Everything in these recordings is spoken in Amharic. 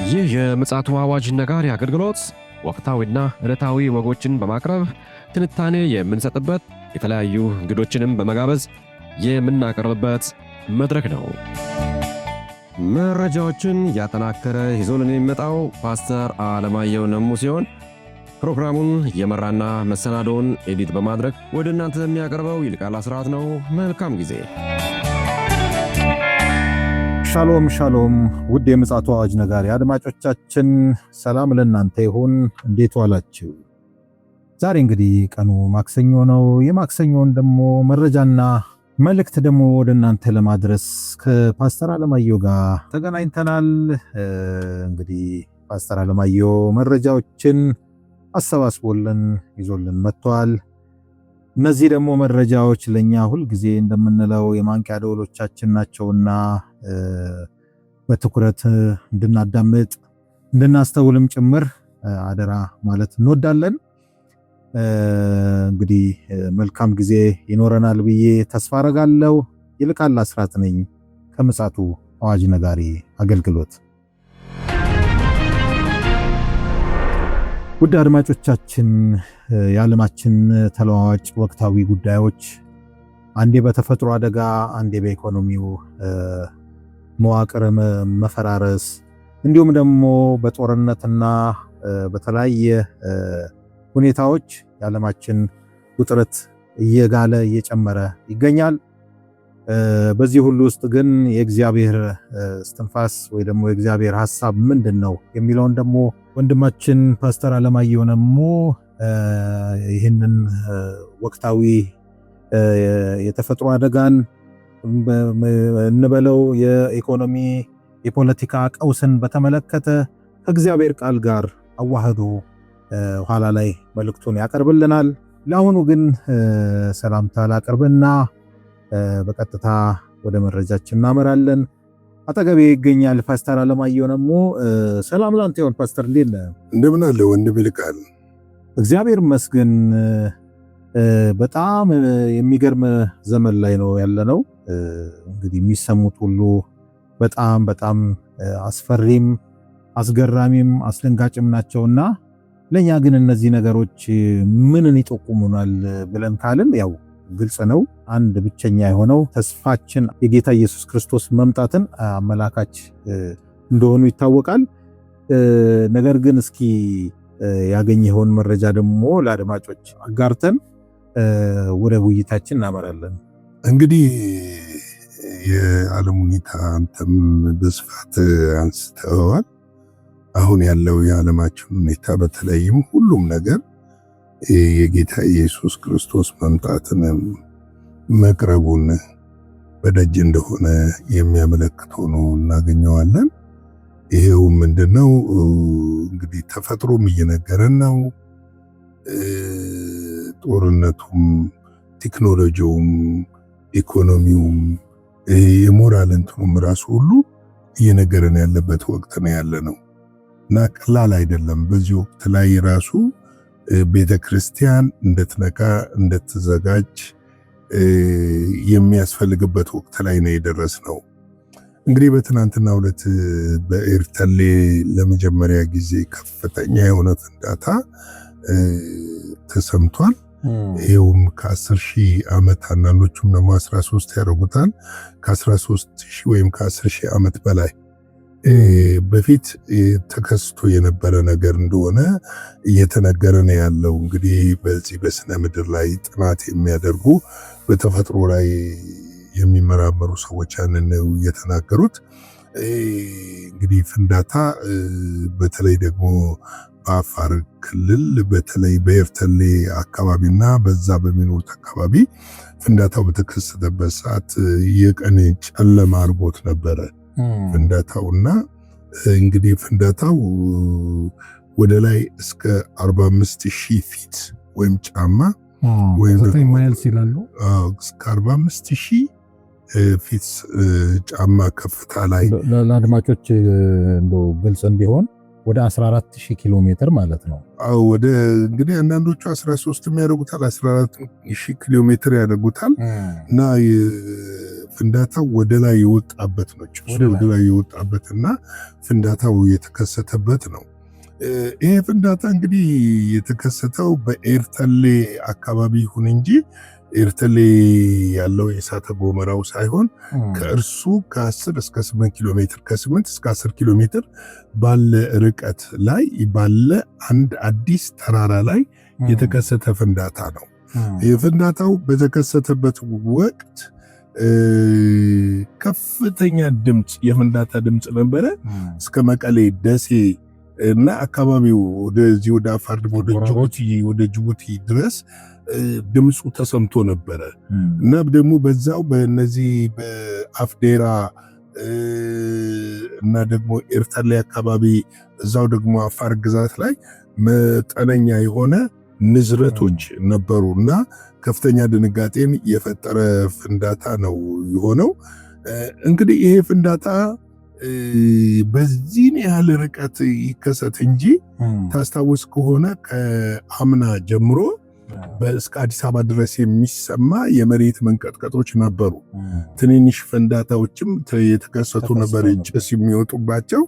ይህ የምፅዓቱ አዋጅ ነጋሪ አገልግሎት ወቅታዊና ዕለታዊ ወጎችን በማቅረብ ትንታኔ የምንሰጥበት የተለያዩ እንግዶችንም በመጋበዝ የምናቀርብበት መድረክ ነው። መረጃዎችን ያጠናከረ ይዞልን የሚመጣው ፓስተር አለማየሁ ነሙ ሲሆን ፕሮግራሙን የመራና መሰናዶውን ኤዲት በማድረግ ወደ እናንተ የሚያቀርበው ይልቃል አስራት ነው። መልካም ጊዜ። ሻሎም ሻሎም፣ ውድ የምፅዓቱ አዋጅ ነጋሪ አድማጮቻችን ሰላም ለእናንተ ይሁን። እንዴት ዋላችሁ? ዛሬ እንግዲህ ቀኑ ማክሰኞ ነው። የማክሰኞን ደግሞ መረጃና መልእክት ደግሞ ወደ እናንተ ለማድረስ ከፓስተር አለማየሁ ጋር ተገናኝተናል። እንግዲህ ፓስተር አለማየሁ መረጃዎችን አሰባስቦልን ይዞልን መጥቷል። እነዚህ ደግሞ መረጃዎች ለኛ ሁል ጊዜ እንደምንለው የማንቂያ ደወሎቻችን ናቸውና በትኩረት እንድናዳምጥ እንድናስተውልም ጭምር አደራ ማለት እንወዳለን። እንግዲህ መልካም ጊዜ ይኖረናል ብዬ ተስፋ አረጋለሁ። ይልቃል አስራት ነኝ ከምፅዓቱ አዋጅ ነጋሪ አገልግሎት። ውድ አድማጮቻችን የዓለማችን ተለዋዋጭ ወቅታዊ ጉዳዮች አንዴ በተፈጥሮ አደጋ፣ አንዴ በኢኮኖሚው መዋቅር መፈራረስ እንዲሁም ደግሞ በጦርነትና በተለያየ ሁኔታዎች የዓለማችን ውጥረት እየጋለ እየጨመረ ይገኛል። በዚህ ሁሉ ውስጥ ግን የእግዚአብሔር እስትንፋስ ወይ ደግሞ የእግዚአብሔር ሐሳብ ምንድነው የሚለውን ደግሞ ወንድማችን ፓስተር አለማየሁ ነሙ ይህንን ወቅታዊ የተፈጥሮ አደጋን እንበለው የኢኮኖሚ የፖለቲካ ቀውስን በተመለከተ ከእግዚአብሔር ቃል ጋር አዋህዶ ኋላ ላይ መልእክቱን ያቀርብልናል። ለአሁኑ ግን ሰላምታ ላቅርብና በቀጥታ ወደ መረጃችን እናመራለን። አጠገቤ ይገኛል ፓስተር አለማየሁ ነሙ። ሰላም ላንተ ይሁን ፓስተር፣ እንዴት ነህ? እንደምን አለ ወንድም ይልቃል? እግዚአብሔር ይመስገን። በጣም የሚገርም ዘመን ላይ ነው ያለነው። እንግዲህ የሚሰሙት ሁሉ በጣም በጣም አስፈሪም አስገራሚም አስደንጋጭም ናቸውና ለኛ ግን እነዚህ ነገሮች ምንን ይጠቁሙናል ብለን ካልን ያው ግልጽ ነው። አንድ ብቸኛ የሆነው ተስፋችን የጌታ ኢየሱስ ክርስቶስ መምጣትን አመላካች እንደሆኑ ይታወቃል። ነገር ግን እስኪ ያገኘኸውን መረጃ ደግሞ ለአድማጮች አጋርተን ወደ ውይይታችን እናመራለን። እንግዲህ የዓለም ሁኔታ አንተም በስፋት አንስተዋል። አሁን ያለው የዓለማችን ሁኔታ በተለይም ሁሉም ነገር የጌታ ኢየሱስ ክርስቶስ መምጣትን መቅረቡን በደጅ እንደሆነ የሚያመለክት ሆኖ እናገኘዋለን። ይሄው ምንድነው እንግዲህ ተፈጥሮም እየነገረን ነው። ጦርነቱም፣ ቴክኖሎጂውም፣ ኢኮኖሚውም የሞራል እንትኑም ራሱ ሁሉ እየነገረን ያለበት ወቅት ነው ያለ ነው እና ቀላል አይደለም። በዚህ ወቅት ላይ ራሱ ቤተክርስቲያን እንድትነቃ እንድትዘጋጅ የሚያስፈልግበት ወቅት ላይ ነው የደረስነው። እንግዲህ በትናንትናው ዕለት በኤርተሌ ለመጀመሪያ ጊዜ ከፍተኛ የሆነ ፍንዳታ ተሰምቷል። ይሄውም ከ10,000 ዓመት አንዳንዶቹም ደግሞ 13 ያደርጉታል ከ13,000 ወይም ከ10,000 ዓመት በላይ በፊት ተከስቶ የነበረ ነገር እንደሆነ እየተነገረ ነው ያለው። እንግዲህ በዚህ በስነ ምድር ላይ ጥናት የሚያደርጉ በተፈጥሮ ላይ የሚመራመሩ ሰዎች ያንን ነው የተናገሩት። እንግዲህ ፍንዳታ በተለይ ደግሞ በአፋር ክልል በተለይ በኤርተሌ አካባቢና በዛ በሚኖሩት አካባቢ ፍንዳታው በተከሰተበት ሰዓት የቀን ጨለማ አርጎት ነበረ ፍንዳታውና እንግዲህ ፍንዳታው ወደ ላይ እስከ 45,000 ፊት ወይም ጫማ ወይም ማይልስ ይላሉ እስከ 45,000 ፊት ጫማ ከፍታ ላይ ለአድማጮች እንደው ግልጽ እንዲሆን ወደ 14,000 ኪሎ ሜትር ማለት ነው። ወደ እንግዲህ አንዳንዶቹ 13 ያደርጉታል 14,000 ኪሎ ሜትር ያደርጉታል እና ፍንዳታው ወደ ላይ የወጣበት ነው። ጭሱ ወደ ላይ የወጣበትና ፍንዳታው የተከሰተበት ነው። ይሄ ፍንዳታ እንግዲህ የተከሰተው በኤርተሌ አካባቢ ይሁን እንጂ ኤርተሌ ያለው የእሳተ ገሞራው ሳይሆን ከእርሱ ከ10 እስከ 8 ኪሎ ሜትር ከ8 እስከ 10 ኪሎ ሜትር ባለ ርቀት ላይ ባለ አንድ አዲስ ተራራ ላይ የተከሰተ ፍንዳታ ነው። የፍንዳታው በተከሰተበት ወቅት ከፍተኛ ድምፅ የፍንዳታ ድምፅ ነበረ። እስከ መቀሌ፣ ደሴ እና አካባቢው ወደዚህ ወደ አፋር ወደ ጅቡቲ ድረስ ድምፁ ተሰምቶ ነበረ እና ደግሞ በዛው በእነዚህ በአፍዴራ እና ደግሞ ኤርተሌ አካባቢ እዛው ደግሞ አፋር ግዛት ላይ መጠነኛ የሆነ ንዝረቶች ነበሩ እና ከፍተኛ ድንጋጤን የፈጠረ ፍንዳታ ነው የሆነው። እንግዲህ ይሄ ፍንዳታ በዚህን ያህል ርቀት ይከሰት እንጂ ታስታውስ ከሆነ ከአምና ጀምሮ እስከ አዲስ አበባ ድረስ የሚሰማ የመሬት መንቀጥቀጦች ነበሩ። ትንንሽ ፍንዳታዎችም የተከሰቱ ነበር፣ ጭስ የሚወጡባቸው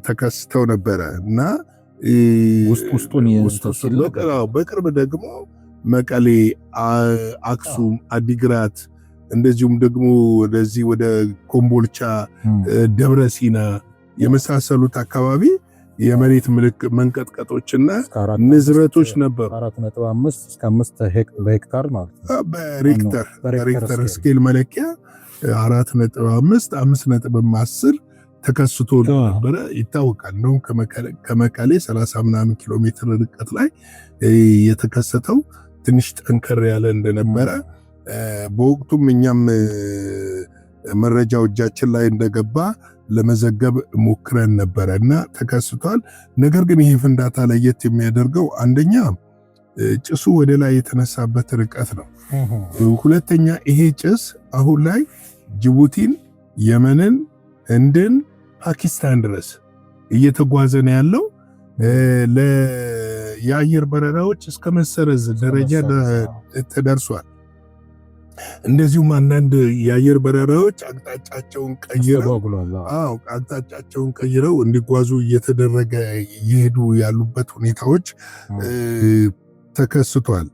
ተከስተው ነበረ እና በቅርብ ደግሞ መቀሌ፣ አክሱም፣ አዲግራት እንደዚሁም ደግሞ ወደዚህ ወደ ኮምቦልቻ፣ ደብረ ሲና የመሳሰሉት አካባቢ የመሬት መንቀጥቀጦችና ንዝረቶች ነበሩ። 4.5 እስከ 5 በሄክታር ማለት ነው። በሬክተር ስኬል መለኪያ 4.5 5.10 ተከስቶ ነበረ ይታወቃል። ነው ከመቀሌ 30 ምናምን ኪሎ ሜትር ርቀት ላይ የተከሰተው ትንሽ ጠንከር ያለ እንደነበረ በወቅቱም እኛም መረጃው እጃችን ላይ እንደገባ ለመዘገብ ሞክረን ነበረ እና ተከስቷል። ነገር ግን ይህ ፍንዳታ ለየት የሚያደርገው አንደኛ ጭሱ ወደ ላይ የተነሳበት ርቀት ነው። ሁለተኛ ይሄ ጭስ አሁን ላይ ጅቡቲን፣ የመንን፣ ህንድን፣ ፓኪስታን ድረስ እየተጓዘ ነው ያለው። የአየር በረራዎች እስከ መሰረዝ ደረጃ ተደርሷል። እንደዚሁም አንዳንድ የአየር በረራዎች አቅጣጫቸውን ቀይረው እንዲጓዙ እየተደረገ እየሄዱ ያሉበት ሁኔታዎች ተከስቷል።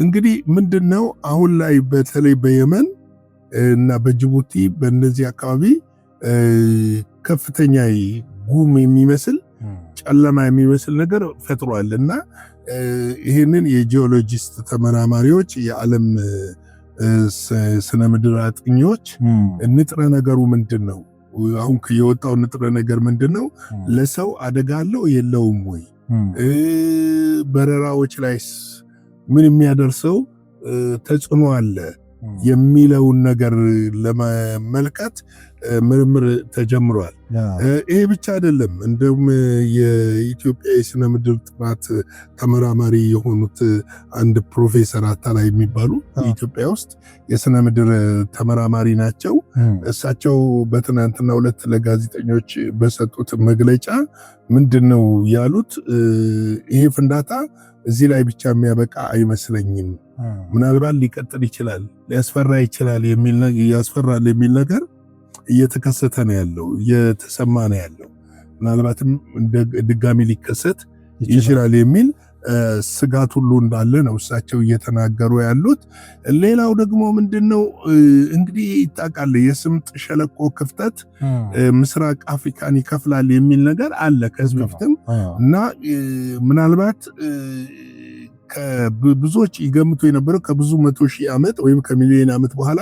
እንግዲህ ምንድነው አሁን ላይ በተለይ በየመን እና በጅቡቲ በእነዚህ አካባቢ ከፍተኛ ጉም የሚመስል ጨለማ የሚመስል ነገር ፈጥሯል እና ይህንን የጂኦሎጂስት ተመራማሪዎች የዓለም ስነ ምድር አጥኚዎች ንጥረ ነገሩ ምንድነው? አሁን የወጣው ንጥረ ነገር ምንድነው? ለሰው አደጋ አለው የለውም ወይ? በረራዎች ላይስ ምን የሚያደርሰው ተጽዕኖ አለ የሚለውን ነገር ለመመልከት ምርምር ተጀምሯል። ይሄ ብቻ አይደለም። እንደውም የኢትዮጵያ የስነ ምድር ጥናት ተመራማሪ የሆኑት አንድ ፕሮፌሰር አታላይ የሚባሉ ኢትዮጵያ ውስጥ የስነ ምድር ተመራማሪ ናቸው። እሳቸው በትናንትናው ዕለት ለጋዜጠኞች በሰጡት መግለጫ ምንድነው ያሉት? ይሄ ፍንዳታ እዚህ ላይ ብቻ የሚያበቃ አይመስለኝም። ምናልባት ሊቀጥል ይችላል፣ ሊያስፈራ ይችላል ያስፈራል የሚል ነገር እየተከሰተ ነው ያለው፣ እየተሰማ ነው ያለው። ምናልባትም ድጋሚ ሊከሰት ይችላል የሚል ስጋት ሁሉ እንዳለ ነው እሳቸው እየተናገሩ ያሉት። ሌላው ደግሞ ምንድነው እንግዲህ ይታወቃል የስምጥ ሸለቆ ክፍተት ምስራቅ አፍሪካን ይከፍላል የሚል ነገር አለ ከዚህ በፊትም እና ምናልባት ብዙዎች ይገምቱ የነበረው ከብዙ 100,000 ዓመት ወይም ከሚሊዮን ዓመት በኋላ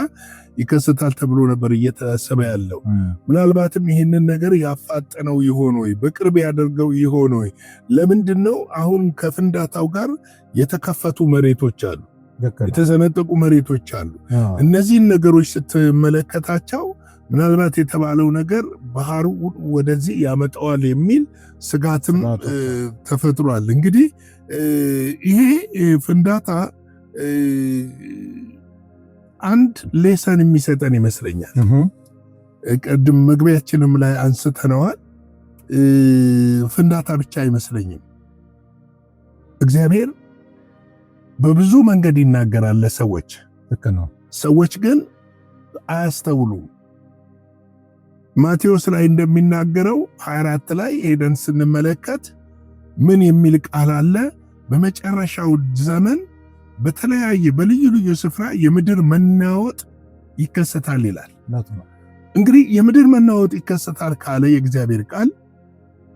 ይከሰታል ተብሎ ነበር እየተሰበ ያለው። ምናልባትም ይህንን ነገር ያፋጠነው ይሆን ወይ? በቅርብ ያደርገው ይሆን ወይ? ለምንድነው አሁን ከፍንዳታው ጋር የተከፈቱ መሬቶች አሉ፣ የተሰነጠቁ መሬቶች አሉ። እነዚህን ነገሮች ስትመለከታቸው ምናልባት የተባለው ነገር ባህሩ ወደዚህ ያመጣዋል የሚል ስጋትም ተፈጥሯል። እንግዲህ ይሄ ፍንዳታ አንድ ሌሰን የሚሰጠን ይመስለኛል። ቀድም መግቢያችንም ላይ አንስተነዋል። ፍንዳታ ብቻ አይመስለኝም። እግዚአብሔር በብዙ መንገድ ይናገራል ለሰዎች። ሰዎች ግን አያስተውሉም። ማቴዎስ ላይ እንደሚናገረው 24 ላይ ሄደን ስንመለከት ምን የሚል ቃል አለ? በመጨረሻው ዘመን በተለያየ በልዩ ልዩ ስፍራ የምድር መናወጥ ይከሰታል ይላል። እንግዲህ የምድር መናወጥ ይከሰታል ካለ የእግዚአብሔር ቃል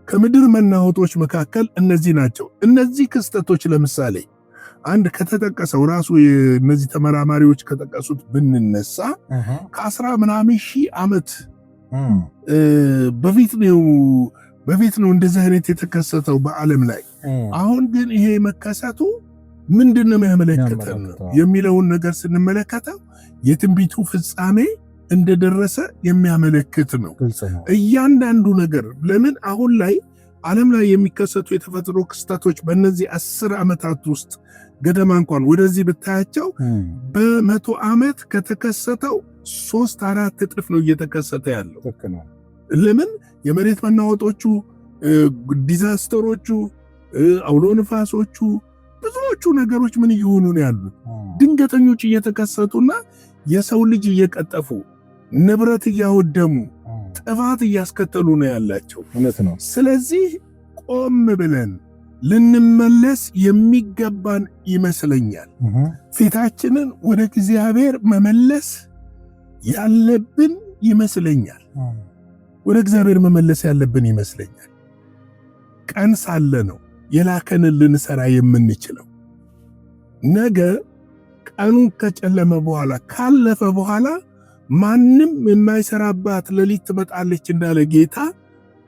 ከምድር መናወጦች መካከል እነዚህ ናቸው። እነዚህ ክስተቶች ለምሳሌ አንድ ከተጠቀሰው ራሱ እነዚህ ተመራማሪዎች ከጠቀሱት ብንነሳ ከ10 ምናምን ሺህ ዓመት በፊት ነው እንደዚህ አይነት የተከሰተው በዓለም ላይ። አሁን ግን ይሄ መከሰቱ ምንድነው የሚያመለክተን የሚለውን ነገር ስንመለከተው የትንቢቱ ፍጻሜ እንደደረሰ የሚያመለክት ነው። እያንዳንዱ ነገር ለምን አሁን ላይ ዓለም ላይ የሚከሰቱ የተፈጥሮ ክስተቶች በእነዚህ 10 ዓመታት ውስጥ ገደማ እንኳን ወደዚህ ብታያቸው በ100 ዓመት ከተከሰተው 3-4 እጥፍ ነው እየተከሰተ ያለው። ለምን የመሬት መናወጦቹ፣ ዲዛስተሮቹ፣ አውሎ ንፋሶቹ፣ ብዙዎቹ ነገሮች ምን እየሆኑ ነው ያሉት? ድንገተኞች እየተከሰቱና የሰው ልጅ እየቀጠፉ ንብረት እያወደሙ ጥፋት እያስከተሉ ነው ያላቸው። ስለዚህ ቆም ብለን ልንመለስ የሚገባን ይመስለኛል። ፊታችንን ወደ እግዚአብሔር መመለስ ያለብን ይመስለኛል። ወደ እግዚአብሔር መመለስ ያለብን ይመስለኛል። ቀን ሳለ ነው የላከንን ልንሰራ የምንችለው። ነገ ቀኑ ከጨለመ በኋላ ካለፈ በኋላ ማንም የማይሰራባት ሌሊት ትመጣለች እንዳለ ጌታ፣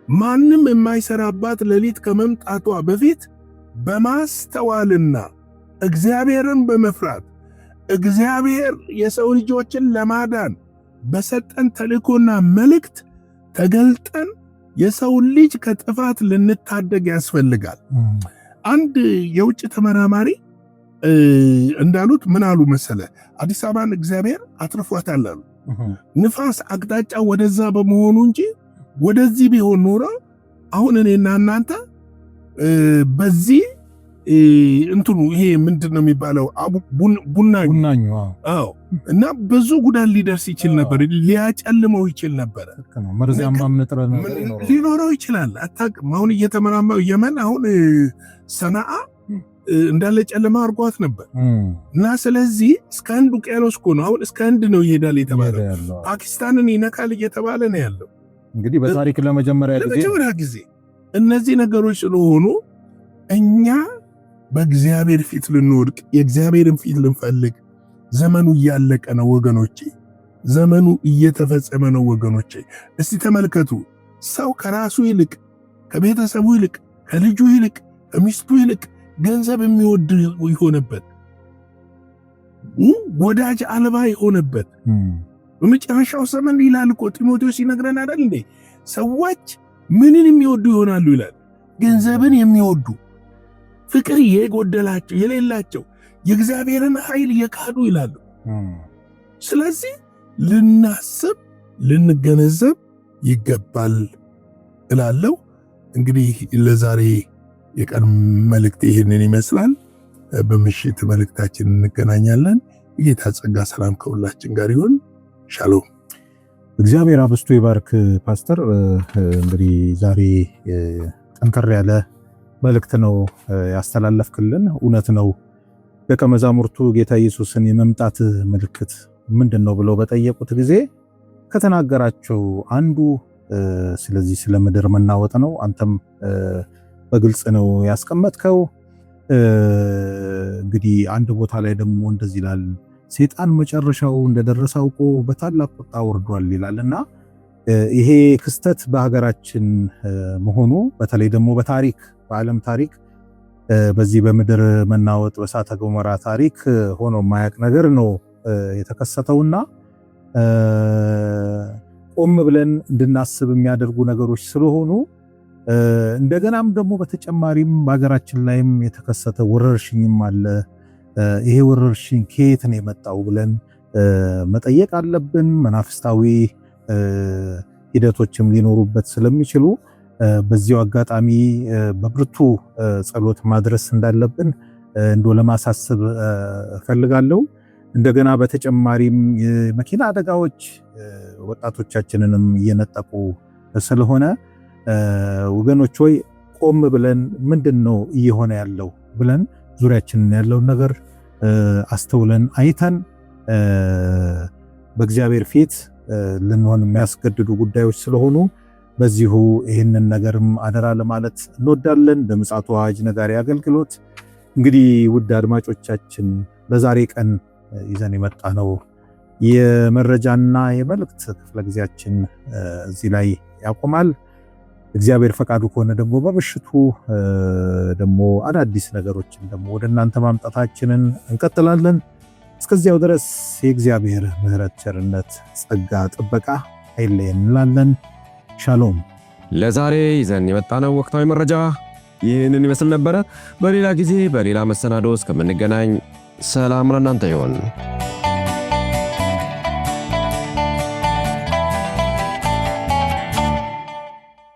ማንም የማይሰራባት ሌሊት ከመምጣቷ በፊት በማስተዋልና እግዚአብሔርን በመፍራት እግዚአብሔር የሰው ልጆችን ለማዳን በሰጠን ተልእኮና መልእክት ተገልጠን የሰው ልጅ ከጥፋት ልንታደግ ያስፈልጋል። አንድ የውጭ ተመራማሪ እንዳሉት ምን አሉ መሰለ? አዲስ አበባን እግዚአብሔር አትርፏታል አሉ። ንፋስ አቅጣጫ ወደዛ በመሆኑ እንጂ ወደዚህ ቢሆን ኖሮ አሁን እኔና እናንተ በዚህ እንትኑ ይሄ ምንድነው የሚባለው ቡናኙ አዎ፣ እና ብዙ ጉዳት ሊደርስ ይችል ነበር፣ ሊያጨልመው ይችል ነበር። መርዛማም ንጥረ ሊኖረው ይችላል። አታውቅም። አሁን እየተመራመሩ የመን አሁን ሰናአ እንዳለ ጨለማ አድርጓት ነበር እና ስለዚህ እስከ ህንድ ውቅያኖስ እኮ ነው አሁን እስከ ህንድ ነው ይሄዳል የተባለው። ፓኪስታንን ይነካል እየተባለ ነው ያለው። እንግዲህ በታሪክ ለመጀመሪያ ጊዜ እነዚህ ነገሮች ስለሆኑ እኛ በእግዚአብሔር ፊት ልንወድቅ የእግዚአብሔርን ፊት ልንፈልግ። ዘመኑ እያለቀ ነው ወገኖቼ፣ ዘመኑ እየተፈጸመ ነው ወገኖቼ። እስቲ ተመልከቱ። ሰው ከራሱ ይልቅ ከቤተሰቡ ይልቅ ከልጁ ይልቅ ከሚስቱ ይልቅ ገንዘብ የሚወድ ይሆነበት፣ ወዳጅ አልባ ይሆነበት በመጨረሻው ዘመን ይላል እኮ ጢሞቴዎስ ይነግረን አይደል እንዴ? ሰዎች ምንን የሚወዱ ይሆናሉ ይላል? ገንዘብን የሚወዱ፣ ፍቅር የጎደላቸው የሌላቸው፣ የእግዚአብሔርን ኃይል የካዱ ይላሉ። ስለዚህ ልናስብ ልንገነዘብ ይገባል እላለሁ። እንግዲህ ለዛሬ የቀን መልእክት ይህንን ይመስላል። በምሽት መልእክታችን እንገናኛለን። የጌታ ጸጋ ሰላም ከሁላችን ጋር ይሁን። ሻሎም። እግዚአብሔር አብስቶ ይባርክ። ፓስተር እንግዲህ ዛሬ ጠንከር ያለ መልእክት ነው ያስተላለፍክልን። እውነት ነው። ደቀ መዛሙርቱ ጌታ ኢየሱስን የመምጣት ምልክት ምንድነው ብለው በጠየቁት ጊዜ ከተናገራቸው አንዱ ስለዚህ ስለ ምድር መናወጥ ነው። አንተም በግልጽ ነው ያስቀመጥከው። እንግዲህ አንድ ቦታ ላይ ደግሞ እንደዚህ ይላል፣ ሰይጣን መጨረሻው እንደደረሰ አውቆ በታላቅ ቁጣ ወርዷል ይላልና ይሄ ክስተት በሀገራችን መሆኑ በተለይ ደግሞ በታሪክ በዓለም ታሪክ በዚህ በምድር መናወጥ በእሳተ ገሞራ ታሪክ ሆኖ የማያውቅ ነገር ነው የተከሰተውና ቆም ብለን እንድናስብ የሚያደርጉ ነገሮች ስለሆኑ እንደገናም ደግሞ በተጨማሪም በሀገራችን ላይም የተከሰተ ወረርሽኝም አለ። ይሄ ወረርሽኝ ከየት ነው የመጣው ብለን መጠየቅ አለብን። መናፍስታዊ ሂደቶችም ሊኖሩበት ስለሚችሉ በዚሁ አጋጣሚ በብርቱ ጸሎት ማድረስ እንዳለብን እንዶ ለማሳሰብ እፈልጋለሁ። እንደገና በተጨማሪም የመኪና አደጋዎች ወጣቶቻችንንም እየነጠቁ ስለሆነ ወገኖች ሆይ ቆም ብለን ምንድነው እየሆነ ያለው ብለን ዙሪያችንን ያለውን ነገር አስተውለን አይተን በእግዚአብሔር ፊት ልንሆን የሚያስገድዱ ጉዳዮች ስለሆኑ በዚሁ ይህንን ነገርም አደራ ለማለት እንወዳለን። በምጽአቱ አዋጅ ነጋሪ አገልግሎት እንግዲህ ውድ አድማጮቻችን ለዛሬ ቀን ይዘን የመጣ ነው የመረጃና የመልእክት ክፍለ ጊዜያችን እዚህ ላይ ያቆማል። እግዚአብሔር ፈቃዱ ከሆነ ደግሞ በምሽቱ ደግሞ አዳዲስ ነገሮችን ደግሞ ወደ እናንተ ማምጣታችንን እንቀጥላለን። እስከዚያው ድረስ የእግዚአብሔር ምሕረት፣ ቸርነት፣ ጸጋ፣ ጥበቃ አይለየን እንላለን። ሻሎም። ለዛሬ ይዘን የመጣነው ወቅታዊ መረጃ ይህንን ይመስል ነበረ። በሌላ ጊዜ በሌላ መሰናዶ እስከምንገናኝ ሰላም ለእናንተ ይሁን።